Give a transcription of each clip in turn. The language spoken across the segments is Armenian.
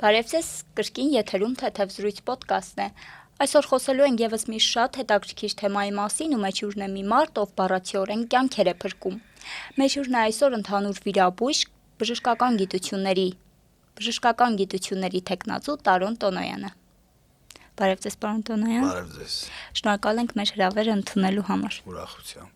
Բարև ձեզ, կրկին եթերում թեթև զրույց պոդքասթն է։ Այսօր խոսելու ենք եւս մի շատ հետաքրքիր թեմայի մասին ու մեջուրն է մի մարդ, ով բառացիորեն կյանքեր է փրկում։ Մեջուրն է այսօր ընդհանուր վիրաբույժ, բժշկական գիտությունների թեկնածու Տարոն Տոնոյանը։ Բարև ձեզ, պարոն Տոնոյան։ Բարև ձեզ։ Շնորհակալ ենք մեր հրավերը ընդունելու համար։ Ուրախությամբ։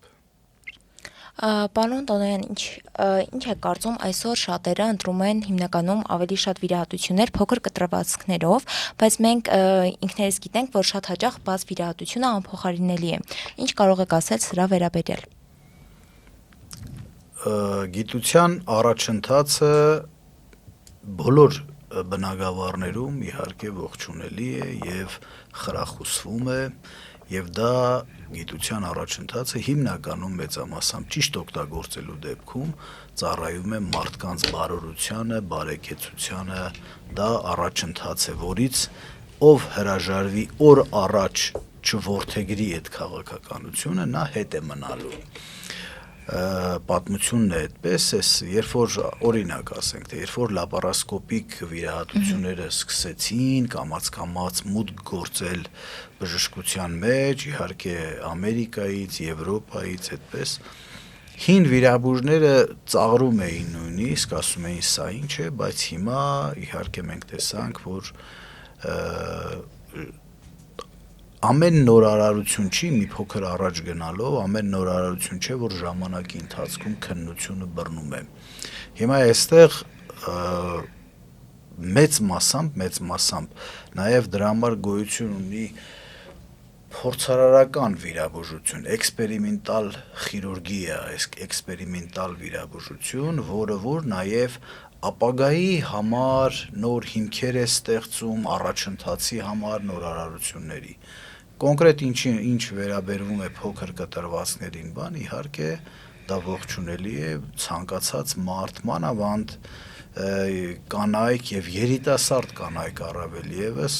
Պարոն Տոնոյան, ինչ է կարծում, այսօր շատերը ընտրում են հիմնականում ավելի շատ վիրահատություններ փոքր կտրվածքներով, բայց մենք ինքներս գիտենք, որ շատ հաճախ բաց վիրահատությունը անփոխարինելի է։ Ինչ կարող եք ասել սրա վերաբերյալ։ Գիտության առաջընթացը բոլոր բնագավառներում իհարկե ողջունելի է եւ խրախուսվում է, եւ դա գիտության առաջընթացը հիմնականում մեծամասամբ ճիշտ օգտագործելու դեպքում ծառայում է մարդկանց բարօրությանը, բարեկեցությանը, դա առաջընթաց է, որից ով հրաժարվի օր առաջ չորթեգրի այդ քաղաքականությունը, նա հետ է մնալու։ Պատմությունն է այդպես, երբ որ օրինակ ասենք, թե երբ որ լապարասկոպիկ վիրահատությունները սկսեցին կամաց մուտք գործել բժշկության մեջ, իհարկե Ամերիկայից, Եվրոպայից, այդպես հին վիրաբույժները ծաղրում էին նույնիսկ, ասում էին սա ինչ է, բայց հիմա իհարկե մենք տեսանք, որ ամեն նորարարություն չի մի փոքր առաջ գնալով, ամեն նորարարություն չէ, որ ժամանակի ընթացքում քննությունը բռնում է։ Հիմա այստեղ մեծ մասամբ նաև դրա համար գոյություն ունի փորձարարական վիրաբուժություն, էքսպերիմենտալ խիրուրգիա, էքսպերիմենտալ վիրաբուժություն, որ նաև ապագայի համար նոր հիմքեր է ստեղծում, առաջընթացի համար նորարարությունների։ Կոնկրետ ինչ վերաբերվում է փոքր կտրվածքներին, իհարկե դա ողջունելի է, ցանկացած մարդ, մանավանդ կանայք եւ երիտասարդ կանայք առավել եւս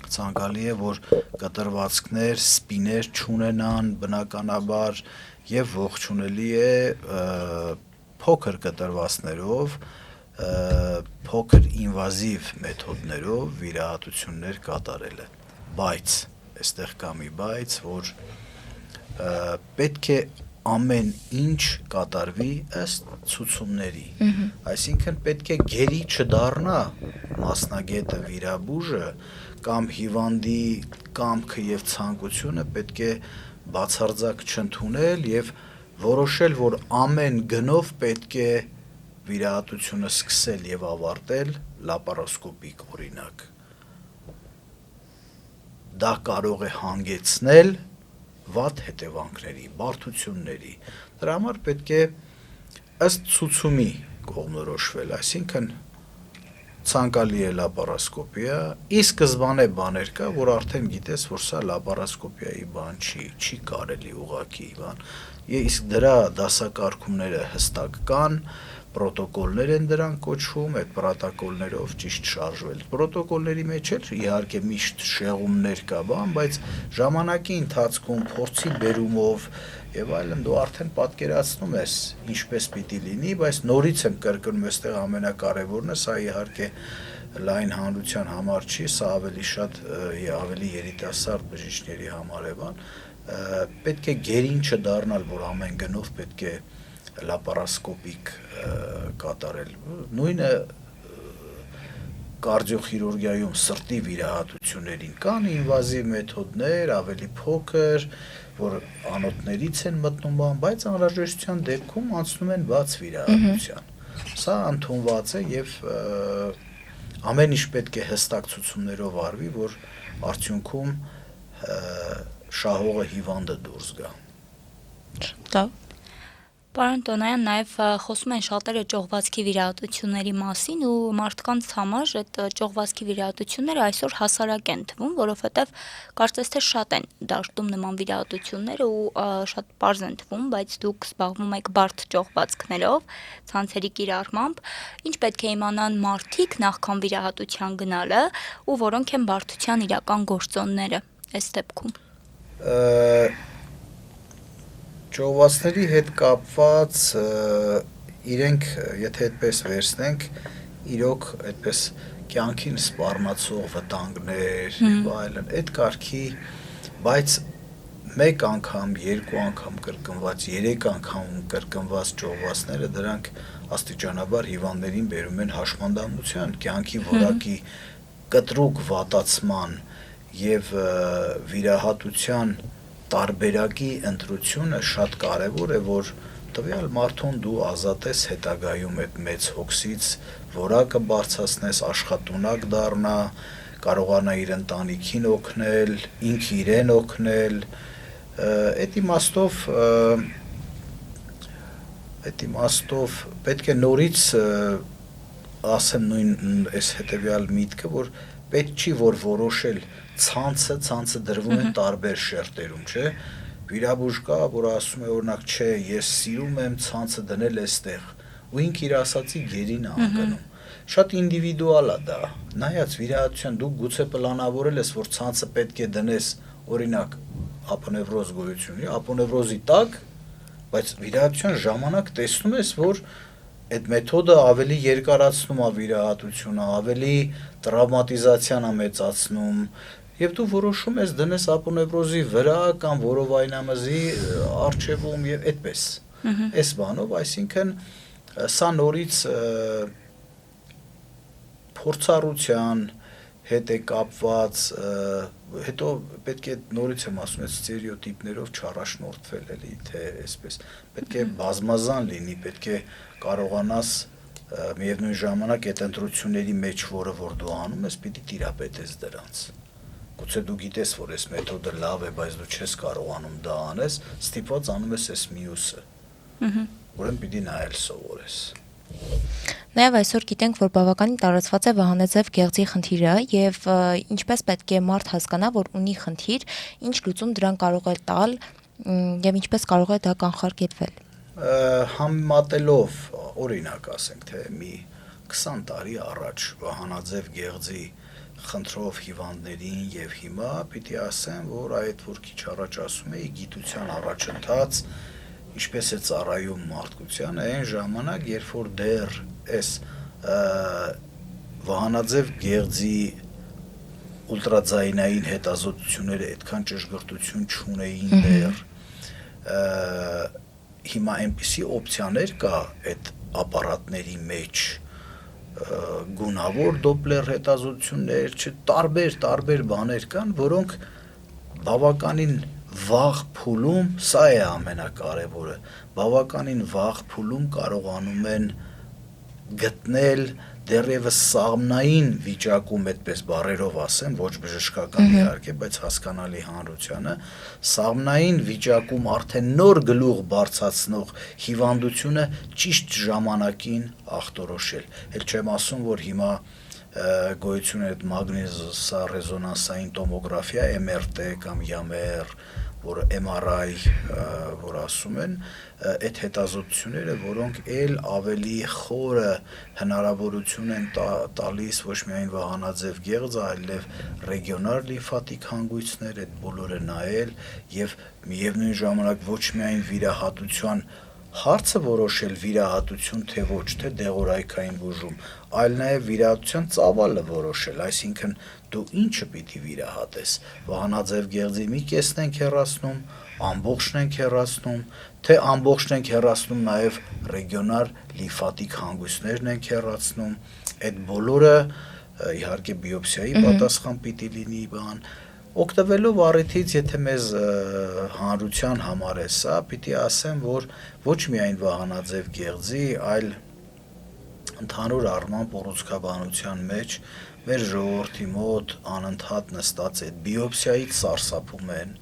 ցանկալի է, որ կտրվածքներ, սպիներ չունենան բնականաբար եւ ողջունելի է փոքր կտրվածքներով, փոքր ինվազիվ մեթոդներով վիրահատություններ կատարելը, բայց այստեղ կա մի բայց, որ պետք է ամեն ինչ կատարվի ըստ ցուցումների, այսինքն պետք է գերի չդառնա մասնագետը վիրաբույժը կամ հիվանդի կամքը եւ ցանկությունը պետք է բացարձակ չընդունել եւ որոշել, որ ամեն գնով պետք է վիրահատությունը սկսել եւ ավարտել լապարասկոպիկ օրինակ։ Դա կարող է հանգեցնել վատ հետևանքների, բարդությունների։ Դրա համար պետք է ըստ ցուցումի կողմնորոշվել, այսինքն ցանկալի է լապարասկոպիա, ի սկզբանե բաներ կա, որ արդեն գիտես, որ սա լապարասկոպիայի բան չի կարելի ուղղակի բան։ Իսկ դրա դասակարգումները հստակ կան, պրոտոկոլներ են դրան կոչվում, այդ պրոտոկոլներով ճիշտ շարժվել։ Պրոտոկոլների մեջ էլ իհարկե միշտ շեղումներ կա, բայց ժամանակի ընթացքում փորձի բերումով եւ այլն դու արդեն պատկերացնում ես ինչպես պիտի լինի, բայց նորից եմ կրկնում, այստեղ ամենակարևորն է, սա իհարկե լայն հանրության համար չի, սա ավելի շատ ավելի երիտասարդ բժիշկների համար է բան, պետք է գերին չդառնալ, որ ամեն գնով պետք է լապարասկոպիկ կատարել։ Նույնը կարդիոխիրուրգիայում սրտի վիրահատություններին կան ինվազիվ մեթոդներ, ավելի փոքր, որ անոթներից են մտնում, բայց անհրաժեշտության դեպքում անցնում են բաց վիրահատության։ Սա ընդունված է եւ ամեն ինչ պետք է հստակ ցուցումներով արվի, որ արդյունքում շահողը հիվանդը դուրս գա։ Դա Պարոն Տոնոյան, նաև խոսում են շատերը ճողվածքի վիրահատությունների մասին ու մարդկանց համար այդ ճողվածքի վիրահատությունները այսօր հասարակ են թվում, որովհետև կարծես թե շատ են դաշտում նման վիրահատությունները ու շատ պարզ են թվում, բայց դուք զբաղվում եք բարդ ճողվածքներով, ցանցերի կիրառմամբ, ինչ պետք է իմանան մարդիկ նախքան վիրահատության գնալը ու որոնք են բարդության իրական գործոնները այս դեպքում։ Ճողվածքների հետ կապված իրենք, եթե այդպես վերցնենք, իրոք այդպես կյանքին սպառնացող վտանգներ եւ այլն, այդ կարգի, բայց մեկ անգամ, երկու անգամ կրկնված, 3 անգամ կրկնված ճողվածները դրանք աստիճանաբար հիվանդներին բերում են հաշմանդամության, կյանքի որակի կտրուկ վատացման եւ վիրահատության տարբերակի ընտրությունը շատ կարեւոր է, որ տվյալ մարդուն դու ազատես հետագայում այդ մեծ հոգսից, որակը բարձրացնես, աշխատունակ դառնա, կարողանա իր ընտանիքին օգնել, ինքը իրեն օգնել, այդ իմաստով պետք է նորից ասեմ նույն այս հետևյալ միտքը, որ պետք չի որ որոշել ցանցը դրվում է տարբեր շերտերում, չէ՞։ Վիրաբույժ կա, որ ասում է օրինակ, չէ, ես սիրում եմ ցանցը դնել այստեղ, ու ինքը իր ասացի գերին է անկնում։ Շատ ինդիվիդուալ է դա։ Նայած վիրահատության դու գուցե պլանավորել ես, որ ցանցը պետք է դնես, օրինակ, ապոնևրոզ գոյություն ունի, ապոնևրոզի տակ, բայց վիրահատության ժամանակ տեսնում ես, որ այդ մեթոդը ավելի երկարացնում է վիրահատությունը, ավելի տրավմատիզացիան է մեծացնում, եւ դու որոշում ես դնես ապոնևրոզի վրա կամ որովայնամզի արխիվում եւ այդպես։ Այս բանով, այսինքն սա նորից փորձառության հետ է կապված, հետո պետք է նորից եմ ասում, այդ ստերեոտիպներով չառաջնորդվել էլի, թե այսպես, պետք է բազմազան լինի, պետք է կարողանաս միևնույն ժամանակ այդ ընտրությունների մեջ, որը որ դու անում ես, պիտի տիրապետես դրանց։ Գուցե դու գիտես, որ այս մեթոդը լավ է, բայց դու չես կարողանում դա անես, ստիպված անում ես այս մյուսը։ Ուրեմն պիտի նայել սովորես։ Նաև այսօր գիտենք, որ բավականին տարածված է վահանաձև գեղձի խնդիրը եւ ինչպես պետք է մարդ հասկանա, որ ունի խնդիր, ինչ լուծում դրան կարող է տալ եւ ինչպես կարող է դա կանխարգելվել։ Համեմատելով, օրինակ ասենք, թե մի 20 տարի առաջ վահանաձև գեղձի խնդրով հիվանդներին եւ հիմա պիտի ասեմ, որ այդ որ քիչ առաջ ասում էի գիտության առաջընթաց ինչպես է ծառայում մարդկությանը այն ժամանակ, երբ որ դեռ այս վահանաձև գեղձի ուլտրաձայնային հետազոտությունները այդքան ճշգրտություն չունեին դեռ, հիմա այնպիսի օպցիաներ կա այդ ապարատների մեջ, գունավոր դոպլեր հետազոտություններ, տարբեր բաներ կան, որոնք բավականին վաղ փուլում, սա է ամենակարևորը, բավականին վաղ փուլում կարողանում են գտնել դեռևս սաղմնային վիճակում, այդպես բառերով ասեմ, ոչ բժշկական իհարկե, բայց հասկանալի հանրությանը, սաղմնային վիճակում արդեն նոր գլուխ բարձրացնող հիվանդությունը ճիշտ ժամանակին ախտորոշել։ Էլ չեմ ասում, որ հիմա գոյություն է այդ մագնիսառեզոնանսային տոմոգրաֆիա, MRT կամ YAMR, որ MRI, որ ասում են, այդ հետազոտությունները, որոնք էլ ավելի խորը հնարավորություն են տալիս ոչ միայն վահանաձև գեղձ, այլև ռեգիոնալ լիմֆատիկ հանգույցներ, այդ բոլորը նայել եւ միևնույն ժամանակ ոչ միայն վիրահատության հարցը որոշել վիրահատություն թե ոչ, թե դեղորայքային բուժում, այլ նաև վիրահատության ծավալը որոշել, այսինքն դու ինչը պիտի վիրահատես, վահանաձև գեղձի մի կեսն ենք հեռացնում, ամբողջն ենք հեռացնում, թե ամբողջն ենք հեռացնում նաև ռեգիոնալ լիմֆատիկ հանգույցներն ենք հեռացնում, այդ բոլորը իհարկե բիոպսիայի պատասխան պիտի լինի բան, օգտվելով առիթից, եթե մեզ հանրության համար է սա, պիտի ասեմ, որ ոչ միայն վահանաձև գեղձի, այլ ընդհանուր առմամբ ուռուցքաբանության մեջ մեր ժողովրդի մոտ անընդհատ նստած այդ բիոպսիայից սարսափում են,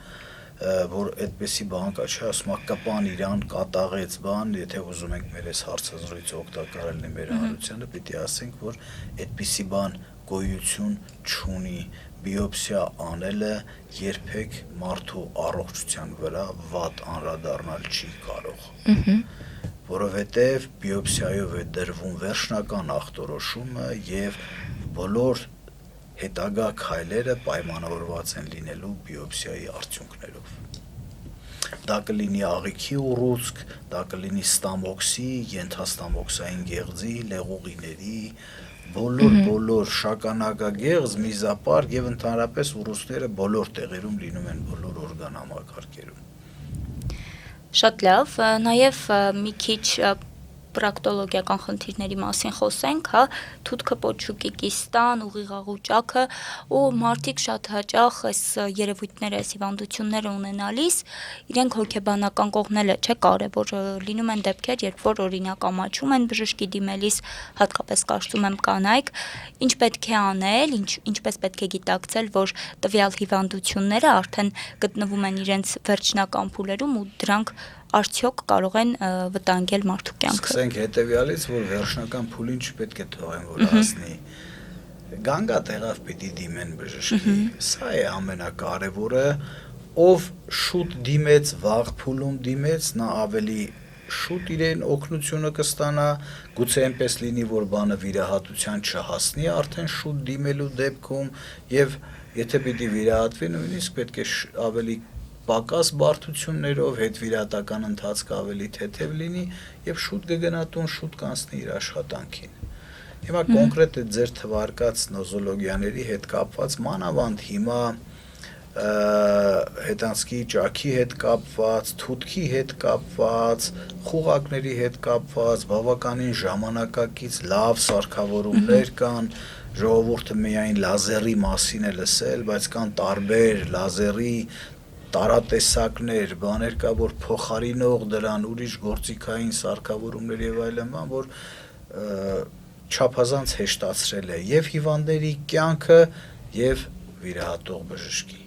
որ այդպեսի բան կա, չէ, ասում է կպան իրան, կատաղեց բան, եթե ուզում ենք մեր այս հարցազրույցը օգտակար լինի մեր հանրությանը, պիտի ասենք, որ այդպիսի բան գոյություն չունի, բիոպսիա անելը երբեք մարդու առողջության վրա վատ անդրադառնալ չի կարող, որովհետև բիոպսիայով է դրվում վերջնական ախտորոշումը եւ բոլոր հետագա քայլերը պայմանավորված են լինելու բիոպսիայի արդյունքներով։ Դա կլինի աղիքի ուռուցք, դա կլինի ստամոքսի, ենթաստամոքսային գեղձի, լեղուղիների, բոլոր շագանակագեղձ, միզապար եւ ընդհանրապես վիրուսները բոլոր տեղերում լինում են, բոլոր օրգան համակարգերում։ Շատ լավ, նաև մի քիչ պրակտոլոգիական խնդիրների մասին խոսենք, հա, թութքը, պոչուկի, կիստան, ուղիղաղուճակը ու մարդիկ շատ հաճախ այս երևույթները, այս հիվանդությունները ունենալիս, իրենք հոգեբանական կողմն է, չէ, կարևոր լինում են դեպքեր, երբ որ օրինակ ամաչում են բժշկի դիմելիս, հատկապես կարծում եմ կանայք, ինչ պետք է անել, ինչպես պետք է գիտակցել, որ տվյալ հիվանդությունները արդեն գտնվում են իրենց վերջնական փուլերում ու դրանք արդյոք կարող են վտանգել մարդու կյանքը։ Սկսենք հետևյալից, որ վերջնական փուլին չպետք է թողեն, որ հասնի։ Գանգա տեղավ պիտի դիմեն բժշկի։ Սա է ամենակարևորը, ով շուտ դիմեց, վաղ փուլում դիմեց, նա ավելի շուտ իրեն օգնությունը կստանա, գուցե այնպես լինի, որ բանը վիրահատության չհասնի արդեն շուտ դիմելու դեպքում, եւ եթե պիտի վիրահատվի, նույնիսկ պետք է ավելի պակաս բարդություններով հետվիրահատական ընթացքը ավելի թեթև լինի եւ շուտ կգնա տուն, շուտ կանցնի իր աշխատանքին։ Հիմա կոնկրետ է ձեր թվարկած նոզոլոգիաների հետ կապված, մանավանդ հիմա հետանցքի ճաքի հետ կապված, թութքի հետ կապված, խուղակների հետ կապված, բավականին ժամանակակից լավ սարքավորումներ կան, ժողովուրդը միայն լազերի մասին է լսել, բայց կան տարբեր լազերի տարատեսակներ, բաներ կա, որ փոխարինող դրան ուրիշ գործիքային սարքավորումներ եւ այլն, որ չափազանց հեշտացրել է եւ հիվանդների կյանքը եւ վիրահատող բժշկի։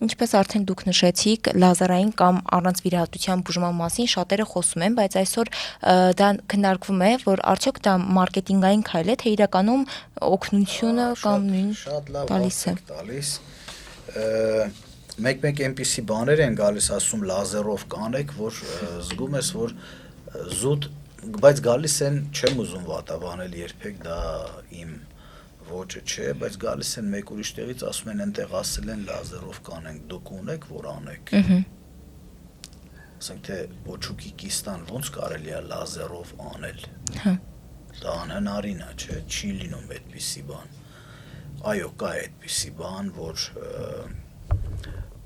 Ինչպես արդեն դուք նշեցիք, լազերային կամ առանց վիրահատության բուժման մասին շատերը խոսում են, բայց այսօր դա քննարկվում է, որ արդյոք դա մարքեթինգային քայլ է, թե իրականում օգնությունը կամ նույն տալիս է։ Մեկ այնպիսի բաներ են գալիս, ասում լազերով կանեք, որ զգում ես, որ զուտ, բայց գալիս են, չեմ ուզում վատաբանել երբեք, դա իմ ոճը չէ, բայց գալիս են մեկ ուրիշ տեղից, ասում են այնտեղ ասել են լազերով կանենք, դուք ունեք, որ անեք։ Ասենք թե պոչուկի կիստան ոնց կարելի է լազերով անել։ Դա անհնարին է, չէ, չի լինում այդպիսի բան։ Այո, կա այդպիսի բան, որ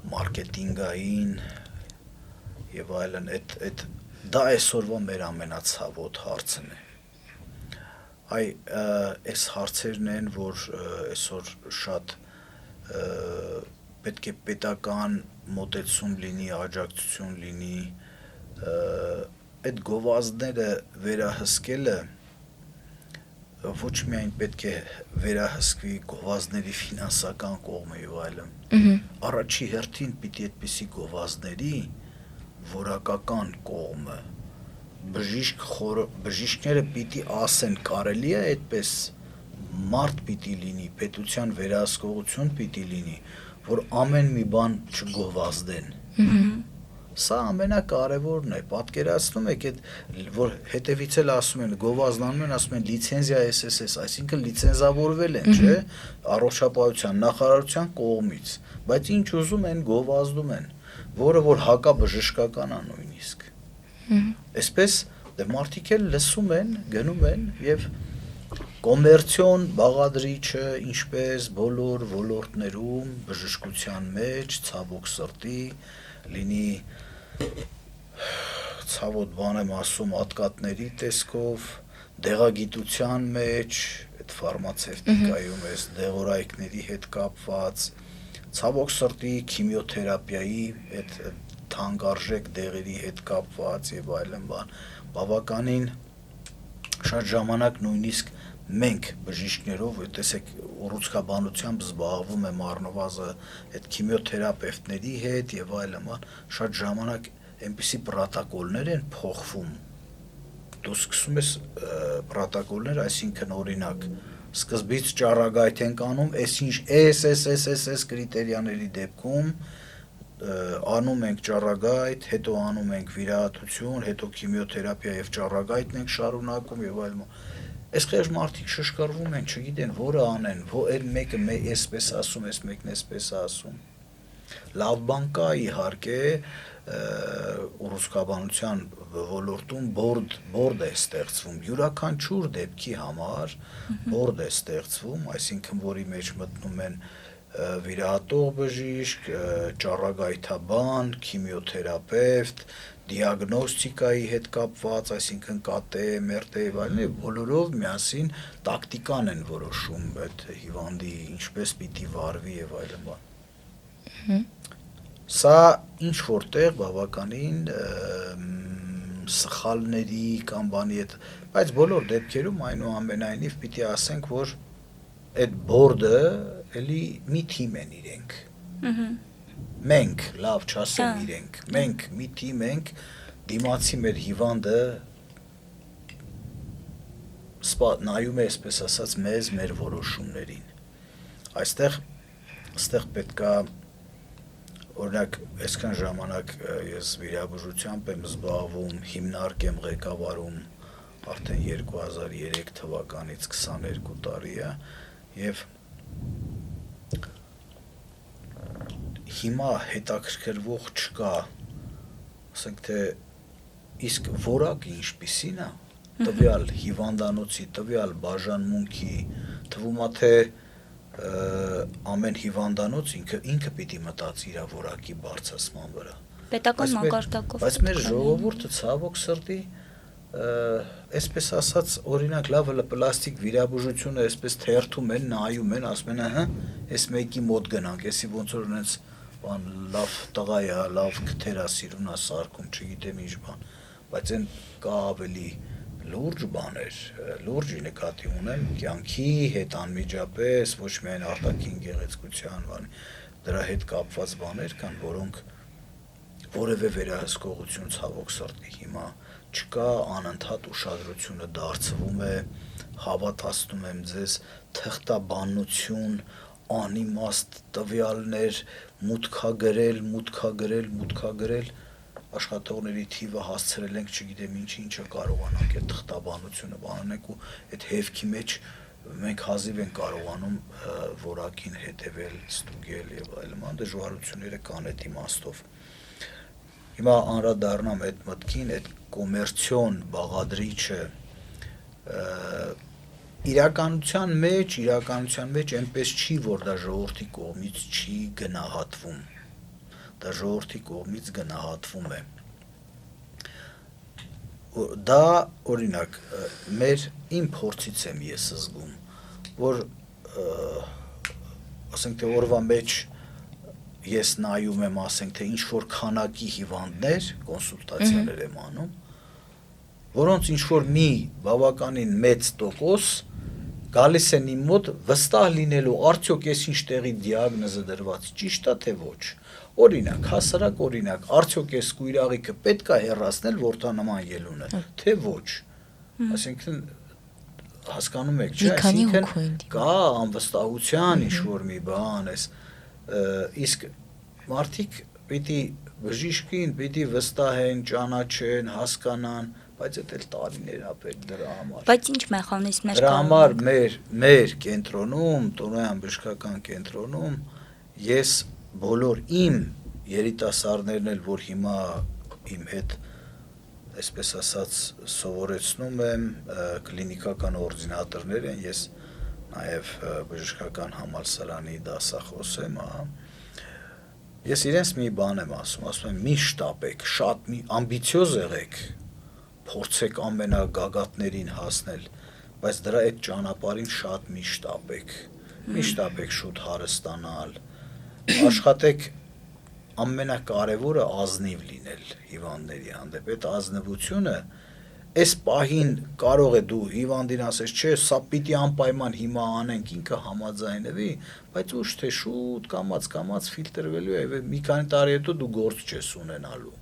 մարքեթինգային եւ այլն դա այսօրվա մեր ամենացավոտ հարցն է։ Այս հարցերն են, որ այսօր շատ պետք է պետական մոտեցում լինի, աջակցություն լինի, այդ գովազդները վերահսկելը ոչ միայն պետք է վերահսկվի գովազդների ֆինանսական կողմը եւ այլն։ Առաջի հերթին պիտի այդպիսի գովազդների որակական կողմը բժիշկները պիտի ասեն, կարելի է այդպես մարդ պիտի լինի, պետության վերահսկողություն պիտի լինի, որ ամեն մի բան չգովազդեն։ Սա ամենակարևորն է, պատկերացնում եք, որ հետևից էլ ասում են, գովազդանում են, ասում են լիցենզիա SSS, այսինքն լիցենզավորվել են, չէ, առողջապահության նախարարության կողմից, բայց ինչ ուզում են, գովազդում են, որը որ հակաբժշկական է նույնիսկ։ Այսպես դե մարդիկ էլ լսում են, գնում են եւ կոմերցիոն բաղադրիչը, ինչպես բոլոր ոլորտներում, բժշկության մեջ, ցավոք սրտի, լինի ցավոտ բան եմ ասում ատկատների տեսքով, դեղագիտության մեջ, այդ ֆարմացևտիկայում էս դեղորայքների հետ կապված, ցավոք սրտի քիմիոթերապիայի այդ թանկարժեք դեղերի հետ կապված եւ այլն բան, բավականին շատ ժամանակ նույնիսկ մենք բժիշկներով, տեսեք, ուռուցքաբանությամբ զբաղվում եմ առնվազն այդ քիմիոթերապևտների հետ եւ այլն, շատ ժամանակ այնպիսի պրոտոկոլներ են փոխվում։ Դու սկսում ես պրոտոկոլներ, այսինքն օրինակ, սկզբից ճառագայթ ենք անում, այսինչ այս կրիտերիաների դեպքում անում ենք ճառագայթ, հետո անում ենք վիրահատություն, հետո քիմիոթերապիա եւ ճառագայթն ենք շարունակում եւ այլն։ Այս խեղճ մարդիկ շշկարվում են, չգիտեն որը անեն, որ մեկը այսպես ասում, այս մեկն այսպես ասում։ Լավ բան կա իհարկե, ռուսկաբանության ոլորտում բորդ է ստեղծվում, յուրաքանչյուր դեպքի համար բորդ է ստեղծվում, այսինքն որի մեջ մտնում են վիրահատող բժիշկ, ճառագայթաբան, քիմիոթերապևտ, դիագնոստիկայի հետ կապված, այսինքն ԿՏ, ՄՌՏ եւ այլն, բոլորով միասին տակտիկան են որոշում այդ հիվանդի ինչպես պիտի վարվի եւ այլն։ Սա ինչ որտեղ բավականին սխալների կամ բանի հետ, բայց բոլոր դեպքերում այնուամենայնիվ պիտի ասենք, որ այդ բորդը էլի մի թիմ են իրենք։ Մենք, լավ չասեմ իրենք, մենք մի թիմ ենք, դիմացի մեր հիվանդը նայում է, այսպես ասած, մեզ մեր որոշումներին։ Այստեղ պետքա օրինակ, այսքան ժամանակ ես վիրաբուժությամբ եմ զբաղվում, հիմնարկ եմ ղեկավարում արդեն 2003 թվականից 22 տարի է եւ հիմա հետաքրքրվող չկա, ասենք թե իսկ որակը ինչպիսին է, տվյալ հիվանդանոցի, տվյալ բաժանմունքի, թվում է թե ամեն հիվանդանոց ինքը պիտի մտածի իր որակի բարձրացման վրա։ Պետական մակարդակով։ Բայց մեր ժողովուրդը ցավոք սրտի, այսպես ասած, օրինակ լավ պլաստիկ վիրաբուժությունը այսպես թերթում են, նայում են, ասում են, ահա, այս մեկի մոտ գնանք, էսի ոնց որ ունենց բան լավ տղա է, լավ քթերա սիրուն է սարքում, չգիտեմ ինչ բան, բայց այն կա ավելի լուրջ բաներ, լուրջի նկատի ունեմ կյանքի հետ անմիջապես, ոչ միայն արտաքին գեղեցկության բան, դրա հետ կապված բաներ կան, որոնք որևէ վերահսկողություն ցավոք սրտի հիմա չկա, անընդհատ ուշադրությունը դարձվում է, հավատացնում եմ ձեզ, թղթաբանություն, անիմաստ տվյալներ, մուտքագրել, աշխատողների թիվը հասցրել ենք, չգիտեմ ինչը կարողանանք այդ թղթաբանությունը բանանենք ու այդ հևքի մեջ մենք հազիվ ենք կարողանում որակին հետևել, ստուգել եւ այլն, դժվարությունները կան այդ իմաստով։ Հիմա անդրադառնամ այդ մտքին, այդ կոմերցիոն բաղադրիչը իրականության մեջ այնպես չի, որ դա ժողովրդի կողմից չի գնահատվում, դա ժողովրդի կողմից գնահատվում է։ Դա օրինակ իմ փորձից եմ ես զգում, որ ասենք թե օրվա մեջ ես նայում եմ, ասենք թե ինչ որ քանակի հիվանդներ, կոնսուլտացիաներ եմ անում, որոնց ինչ որ մի բավականին մեծ տոկոս գալիս են իմ մոտ վստահ լինելու, արդյոք ես ինչ տեղի դիագնոզը դրված ճիշտ է թե ոչ։ Օրինակ, հասարակ օրինակ, արդյոք ես կույրաղիկը պետք է հեռացնել որդանման ելունը, թե ոչ։ Այսինքն հասկանում եք, չէ՞, այսինքն կա անվստահության ինչ որ մի բան, իսկ մարդիկ պիտի բժիշկին պիտի վստահեն, ճանաչեն, հասկանան, բայց դա էլ տարիներ ապեր դրա համար։ Բայց ինչ մեխանիզմներ կան։ Դրա համար մեր կենտրոնում, Տոնոյան բժշկական կենտրոնում ես բոլոր իմ երիտասարդներն էլ, որ հիմա իմ հետ այսպես ասած սովորեցնում եմ, կլինիկական օրդինատորներ են, ես նաև բժշկական համալսարանի դասախոս եմ, ես իրենց մի բան եմ ասում եմ մի շտապեք, շատ մի ամբիցիոզ եղեք, փորձեք ամենագագաթներին հասնել, բայց դրա այդ ճանապարհին շատ մի շտապեք շուտ հարստանալ, աշխատեք ամենակարևորը ազնիվ լինել հիվանդների հանդեպ, այդ ազնվությունը այս պահին կարող է դու հիվանդին ասես, չէ, սա պիտի անպայման հիմա անենք, ինքը համաձայնվի, բայց ուշ թե շուտ կամաց ֆիլտրվելու է, մի քանի տարի հետո դու գործ չես ունենալու։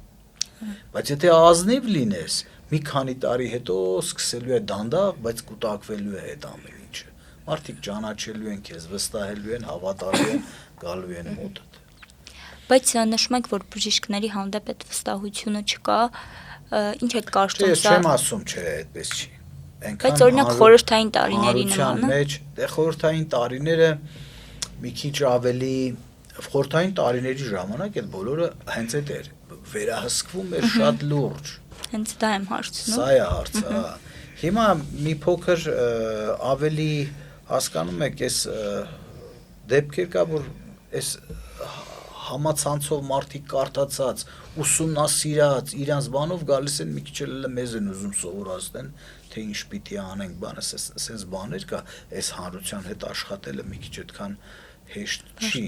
Բայց եթե ազնիվ լինես, մի քանի տարի հետո սկսելու է դանդաղ, բայց կուտակվելու է այդ ամեն ինչը։ Մարդիկ ճանաչելու են քեզ, վստահելու են, հավատալու են, գալու են մոտդ։ Բայց նշում եք, որ բժիշկների հանդեպ այդ վստահությունը չկա, ինչ եք կարծում սա։ Ես չեմ ասում, չէ, այդպես չի։ Բայց օրինակ խորհրդային տարիների նման է։ Խորհրդային տարիները մի քիչ ավելի խորհրդային տարիների ժամանակ այդ բոլորը հենց այդ էր։ վերահսկվում էր շատ լուրջ։ Հենց դա եմ հարցնում։ Սա է հարցը, հա։ Հիմա մի փոքր ավելի հասկանում եք, այս դեպքեր կա, որ այս համացանցով մարդիկ կարդացած, ուսումնասիրած, իրանց բանով գալիս են մի քիչ էլ մեզ են ուզում սովորացնեն, թե ինչ պիտի անենք, բանը, ասես բաներ կա, այս հանրության հետ աշխատելը մի քիչ այդքան հեշտ չի,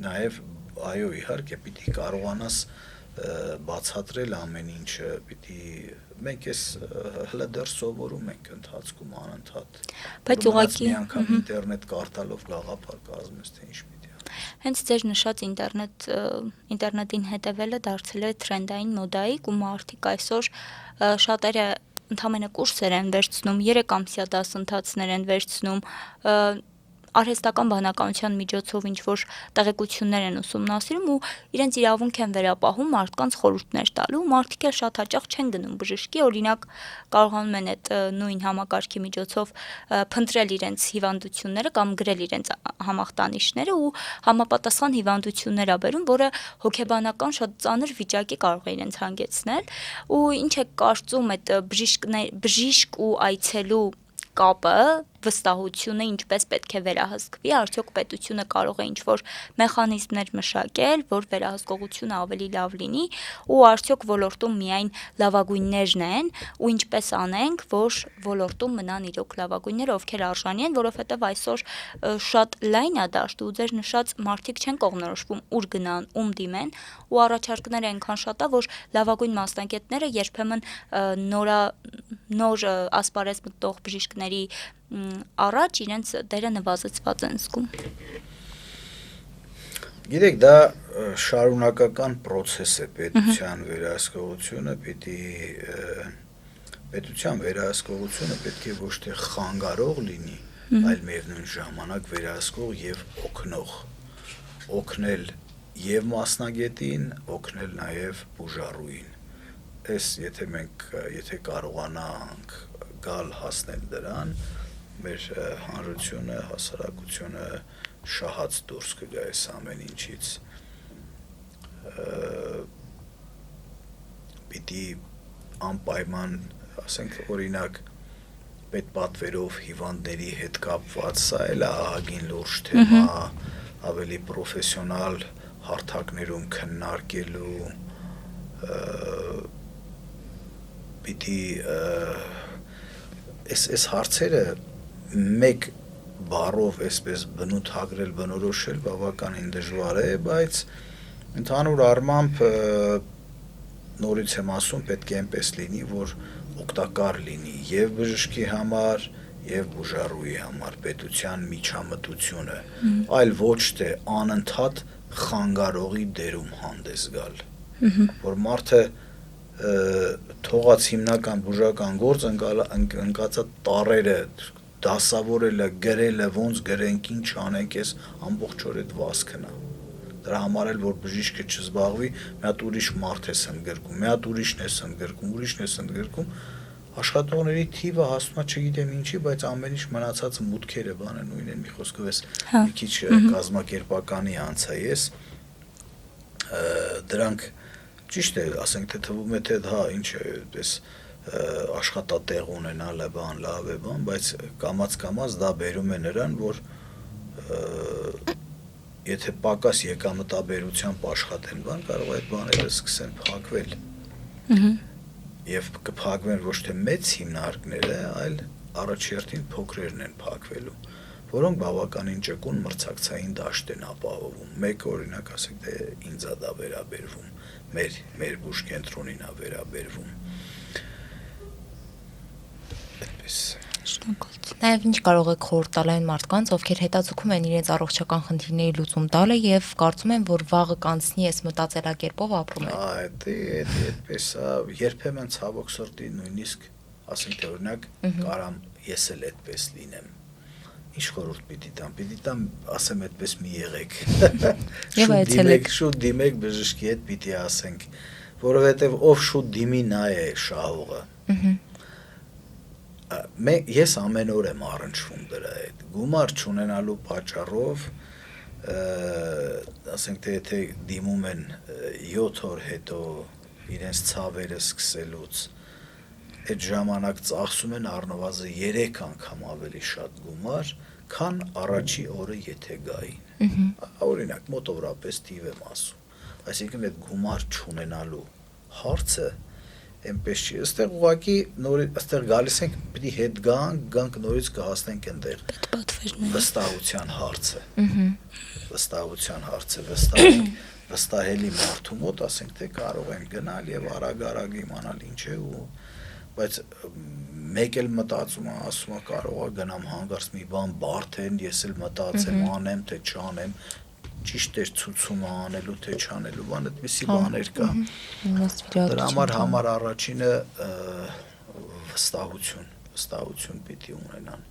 նաև այո, իհարկե, պիտի կարողանաս բացատրել ամեն ինչը, պիտի մենք էս հլը դեռ սովորում ենք ընթացքում անընդհատ, բայց ուղղակի մի անգամ ինտերնետ կարդալով գաղափար կազմես, թե ինչ պիտի անես։ Հենց ձեր նշած ինտերնետին հետևելը դարձել է թրենդային մոդայիկ ու մարդիկ այսօր շատերը ընդհանրապես կուրսեր են վերցնում, 3 ամսյա դասընթացներ են վերցնում, արհեստական բանականության միջոցով ինչ-որ տեղեկություններ են ուսումնասիրում ու իրենց իրավունք են վերապահում մարդկանց խորհուրդներ տալու, մարդիկ էլ շատ հաճախ չեն գնում բժշկի, օրինակ կարողանում են այդ նույն համակարգի միջոցով փնտրել իրենց հիվանդությունները կամ գրել իրենց համախտանիշները ու համապատասխան հիվանդություններ ա բերում, որը հոգեբանական շատ ծանր վիճակի կարող է իրենց հանգեցնել ու ինչ է կարծում այդ բժիշկ ու այցելու կապը, վստահությունը ինչպես պետք է վերահսկվի, արդյոք պետությունը կարող է ինչ-որ մեխանիզմներ մշակել, որ վերահսկողությունը ավելի լավ լինի ու արդյոք ոլորտում միայն լավագույններն են ու ինչպես անենք, որ ոլորտում մնան իրոք լավագույնները, ովքեր արժանի են, որովհետև այսօր շատ լայն է դաշտը ու ձեր նշած մարդիկ չեն կողմնորոշվում ուր գնան, ում դիմեն ու առաջարկները այնքան շատ է, որ լավագույն մասնագետները երբեմն նոր ասպարեզ մտող բժիշկների առաջ իրենց դերը նվազեցված են զգում։ Գիտեք, դա շարունակական process է պետության վերահսկողությունը, պետության վերահսկողությունը պետք է ոչ թե խանգարող լինի, այլ միևնույն ժամանակ վերահսկող եւ օգնել եւ մասնագետին, օգնել նաեւ բուժառուին։ Այս եթե կարողանանք գալ հասնել դրան, մեր հանրությունը, հասարակությունը շահած դուրս կգա այս ամեն ինչից։ Պիտի անպայման, ասենք օրինակ, պետպատվերով հիվանդների հետ կապված, սա էլ է ահագին լուրջ թեմա, ավելի պրոֆեսիոնալ հարթակներում քննարկելու, պիտի այս հարցերը մեկ բառով այսպես բնութագրել, բնորոշել բավականին դժվար է, բայց ընդհանուր առմամբ նորից եմ ասում, պետք է այնպես լինի, որ օգտակար լինի եւ բժշկի համար, եւ բուժառուի համար պետության միջամտությունը, այլ ոչ թե անընդհատ խանգարողի դերում հանդես գալ, որ մարդը թողած հիմնական բուժական գործ ընկածա տառերը դասավորելը, գրելը, ոնց գրենք, ինչ անենք, այս ամբողջ օր այդ վազքն է։ Դրա համար էլ որ բժիշկը չզբաղվի, մի հատ ուրիշ մարդ է ընդգրկում, մի հատ ուրիշն է ընդգրկում, աշխատողների թիվը հասնում է չգիտեմ ինչի, բայց ամեն ինչ մնացածը մուտքերը բանը նույնն են, մի խոսքով էս մի քիչ կազմակերպականի անցա ես, դրանք ճիշտ է, ասենք թե թվում է թե հա ինչ է, այս աշխատատեղ ունենալը բան, լավ է բան, բայց կամաց դա բերում է նրան, որ եթե պակաս եկամտաբերությամբ աշխատեն բան, կարող է այդ բաները սկսեն փակվել։ Եվ կփակվեն ոչ թե մեծ հիմնարկները, այլ առաջերտին փոքրերն են փակվելու, որոնք բավականին ճկուն մրցակցային դաշտ են ապահովում։ Մեկ օրինակ ասենք թե ինձ է դա վերաբերվում, մեր բուժկենտրոնին է վերաբերվում։ Այդպես։ Շնորհակալություն։ Նաև ինչ կարող եք խորհուրդ տալ այն մարդկանց, ովքեր հետաձգում են իրենց առողջական խնդիրների լուծում տալը եւ կարծում են, որ վաղը կանցնի այս մտածելակերպով ապրում են։ Այդպես է, երբեմն ցավոք սրտի նույնիսկ, ասենք թե օրինակ, կարամ ես էլ այդպես լինեմ։ Ինչ խորհուրդ պիտի տամ, ասեմ այդպես մի եղեք։ Շուտ դիմեք բժշկի հետ պիտի ասենք, որովհետև ով շուտ դիմի նա է շահողը։ Ես ամեն օր եմ առնչվում դրա հետ, գումար չունենալու պատճառով, ասենք թե եթե դիմում են 7 օր հետո իրենց ցավերը սկսելուց այդ ժամանակ ծախսում են առնվազն 3 անգամ ավելի շատ գումար, քան առաջի օրը եթե գային։ Օրինակ մոտավորապես թիվ եմ ասում։ Այսինքն այդ գումար չունենալու հարցը այնպես չի։ Այստեղ ուղղակի նորից այստեղ գալիս ենք, պիտի հետ գանք նորից կհասնենք այնտեղ վստահության հարցը։ Վստահության հարցը, վստահելի մարդու մոտ, ասենք թե կարող են գնալ եւ արագ իմանալ ինչ է ու բայց մեկ էլ մտածում է, ասում է կարող է գնամ հանգարց մի բան բարթեն, ես էլ մտածեմ անեմ թե չանեմ, ճիշտ է ցուցումը անելու թե չանելու, բան այդպիսի բաներ կա։ Դրա համար առաջինը վստահություն պիտի ունենան։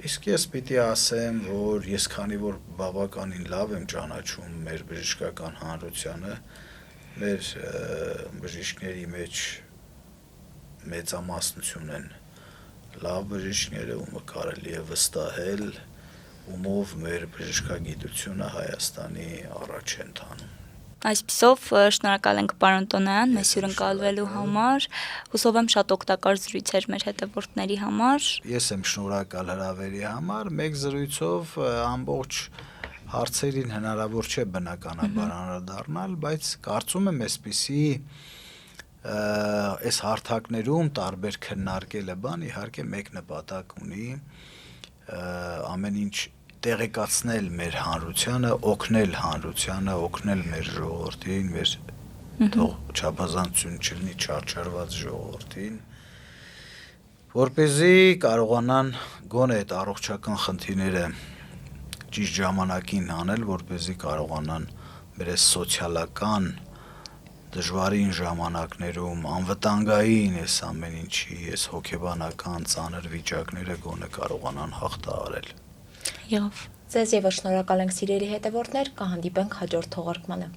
Իսկ ես պիտի ասեմ, որ ես քանի որ բավականին լավ եմ ճանաչում մեր բժշկական հանրությանը, մեր բժիշկների մեջ մեծամասնություն են լավ բժիշկները, ում կարելի է վստահել, ումով մեր բժշկագիտությունը Հայաստանի առաջ է ընթանում։ Այսպիսով շնորհակալ ենք պարոն Տոնայան մեզ հյուրընկալվելու համար, հուսով եմ շատ օգտակար զրույց էր մեր հետևորդների համար։ Ես եմ շնորհակալ հրավերի համար, մեկ զրույցով ամբողջ հարցերին հնարավոր չէ բնականաբար անդրադառնալ, բայց կարծում եմ այսպիսի այս հարթակներում տարբեր քննարկելը բան իհարկե մեկ նպատակ ունի, ամեն ինչ տեղեկացնել մեր հանրությանը, օգնել մեր ժողովրդին, մեր թող չափազանցություն չլինի չարչարված ժողովրդին, որպեսզի կարողանան գոնե այդ առողջական խնդիրները ճիշտ ժամանակին անել, որպեսզի կարողանան մեր այս սոցիալական դժվարին ժամանակներում անվտանգային այս ամեն ինչի, այս հոգեբանական ծանր վիճակները գոնե կարողանան հաղթահարել։ Ձեզ եւս շնորհակալ ենք սիրելի հետևորդներ, կհանդիպենք հաջորդ թողարկմանը։